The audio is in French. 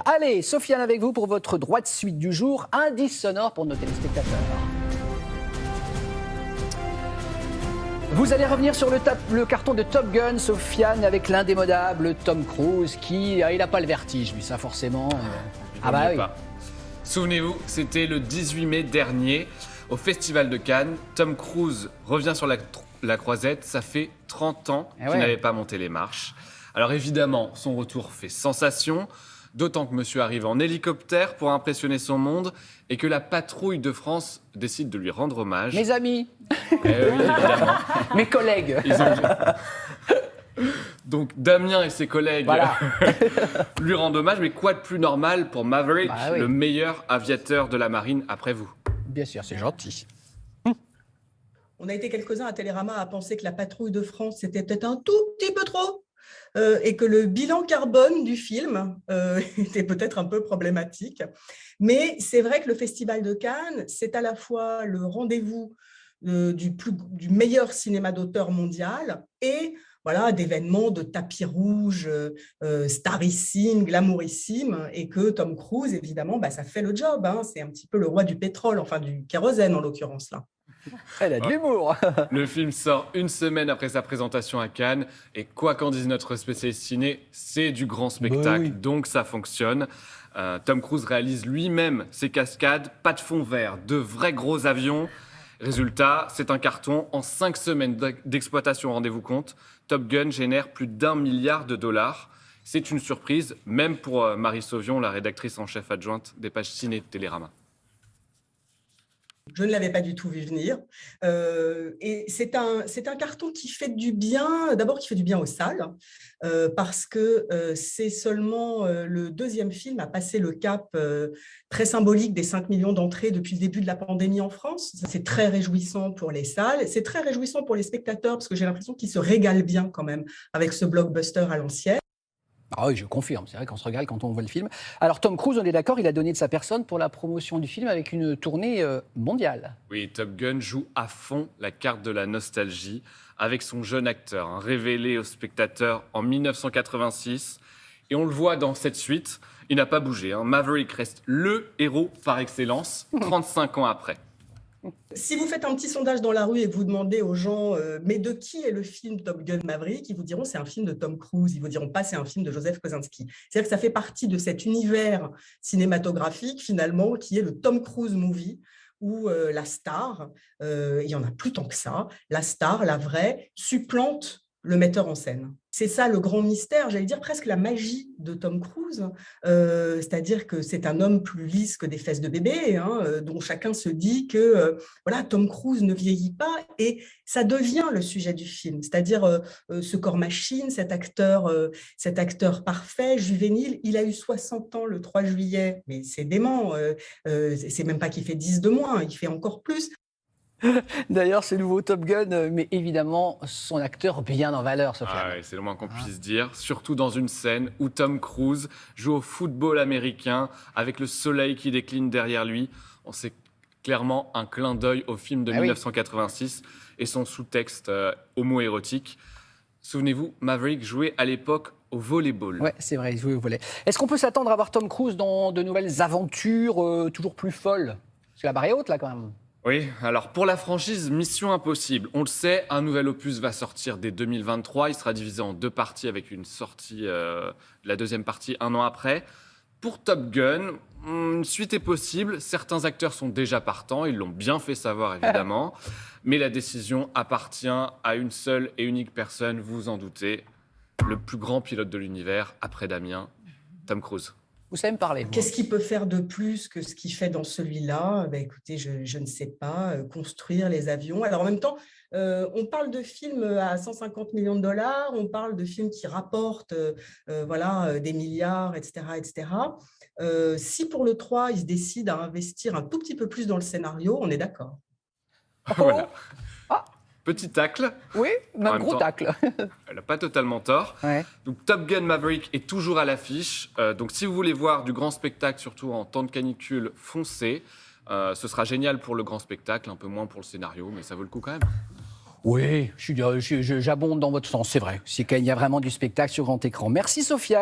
Allez, Sofiane avec vous pour votre droite suite du jour, indice sonore pour nos téléspectateurs. Vous allez revenir sur le carton de Top Gun, Sofiane, avec l'indémodable Tom Cruise qui, il n'a pas le vertige, lui, ça forcément. Oui. Souvenez-vous, c'était le 18 mai dernier, au Festival de Cannes. Tom Cruise revient sur la croisette, ça fait 30 ans qu'il n'avait pas monté les marches. Alors évidemment, son retour fait sensation. D'autant que monsieur arrive en hélicoptère pour impressionner son monde et que la patrouille de France décide de lui rendre hommage. Mes amis. Oui, évidemment. Mes collègues. Donc Damien et ses collègues lui rendent hommage, mais quoi de plus normal pour Maverick, le meilleur aviateur de la marine après vous? Bien sûr, c'est gentil. On a été quelques-uns à Télérama à penser que la patrouille de France, c'était peut-être un tout petit peu trop. Et que le bilan carbone du film était peut-être un peu problématique. Mais c'est vrai que le Festival de Cannes, c'est à la fois le rendez-vous du meilleur cinéma d'auteur mondial et d'événements de tapis rouge, starissimes, glamourissimes, et que Tom Cruise, évidemment, ça fait le job. Hein. C'est un petit peu le roi du pétrole, enfin du kérosène en l'occurrence là. Elle a de l'humour. Le film sort une semaine après sa présentation à Cannes. Et quoi qu'en dise notre spécialiste ciné, c'est du grand spectacle, donc ça fonctionne. Tom Cruise réalise lui-même ses cascades, pas de fond vert, de vrais gros avions. Résultat, c'est un carton. En 5 semaines d'exploitation, rendez-vous compte, Top Gun génère plus d'1 milliard de dollars. C'est une surprise, même pour Marie Sauvion, la rédactrice en chef adjointe des pages ciné de Télérama. Je ne l'avais pas du tout vu venir. Et c'est un carton qui fait du bien, d'abord qui fait du bien aux salles, parce que c'est seulement le deuxième film à passer le cap très symbolique des 5 millions d'entrées depuis le début de la pandémie en France. C'est très réjouissant pour les salles, c'est très réjouissant pour les spectateurs, parce que j'ai l'impression qu'ils se régalent bien quand même avec ce blockbuster à l'ancienne. Ah oui, je confirme, c'est vrai qu'on se régale quand on voit le film. Alors Tom Cruise, on est d'accord, il a donné de sa personne pour la promotion du film avec une tournée mondiale. Oui, Top Gun joue à fond la carte de la nostalgie avec son jeune acteur, révélé aux spectateurs en 1986. Et on le voit dans cette suite, il n'a pas bougé. Maverick reste le héros par excellence, 35 ans après. Si vous faites un petit sondage dans la rue et que vous demandez aux gens mais de qui est le film Top Gun Maverick, ils vous diront c'est un film de Tom Cruise, ils vous diront pas c'est un film de Joseph Kosinski. C'est-à-dire que ça fait partie de cet univers cinématographique finalement qui est le Tom Cruise movie où la star, il y en a plus tant que ça, la star, la vraie, supplante le metteur en scène. C'est ça le grand mystère, j'allais dire presque la magie de Tom Cruise, c'est-à-dire que c'est un homme plus lisse que des fesses de bébé, dont chacun se dit que Tom Cruise ne vieillit pas, et ça devient le sujet du film, c'est-à-dire ce corps machine, cet acteur parfait, juvénile, il a eu 60 ans le 3 juillet, mais c'est dément, c'est même pas qu'il fait 10 de moins, il fait encore plus. D'ailleurs, ce nouveau Top Gun met évidemment son acteur bien en valeur, Sofiane. C'est le moins qu'on puisse dire, surtout dans une scène où Tom Cruise joue au football américain avec le soleil qui décline derrière lui. C'est clairement un clin d'œil au film de 1986 et son sous-texte homo-érotique. Souvenez-vous, Maverick jouait à l'époque au volleyball. Oui, c'est vrai, il jouait au volley. Est-ce qu'on peut s'attendre à voir Tom Cruise dans de nouvelles aventures toujours plus folles? Parce que la barre est haute, là, quand même. Oui, alors pour la franchise Mission Impossible, on le sait, un nouvel opus va sortir dès 2023. Il sera divisé en 2 parties avec une sortie, la deuxième partie 1 an après. Pour Top Gun, une suite est possible. Certains acteurs sont déjà partants, ils l'ont bien fait savoir évidemment. Mais la décision appartient à une seule et unique personne, vous vous en doutez, le plus grand pilote de l'univers, après Damien, Tom Cruise. Vous savez me parler. Qu'est-ce qu'il peut faire de plus que ce qu'il fait dans celui-là? Écoutez, je ne sais pas. Construire les avions. Alors en même temps, on parle de films à 150 millions de dollars, on parle de films qui rapportent des milliards, etc. etc. Si pour le 3, il se décide à investir un tout petit peu plus dans le scénario, on est d'accord. Voilà. Petit tacle. Oui, même gros tacle. Elle n'a pas totalement tort. Ouais. Donc Top Gun Maverick est toujours à l'affiche. Donc si vous voulez voir du grand spectacle, surtout en temps de canicule, foncez. Ce sera génial pour le grand spectacle, un peu moins pour le scénario, mais ça vaut le coup quand même. Oui, j'abonde dans votre sens, c'est vrai. C'est qu'il y a vraiment du spectacle sur grand écran. Merci Sofiane.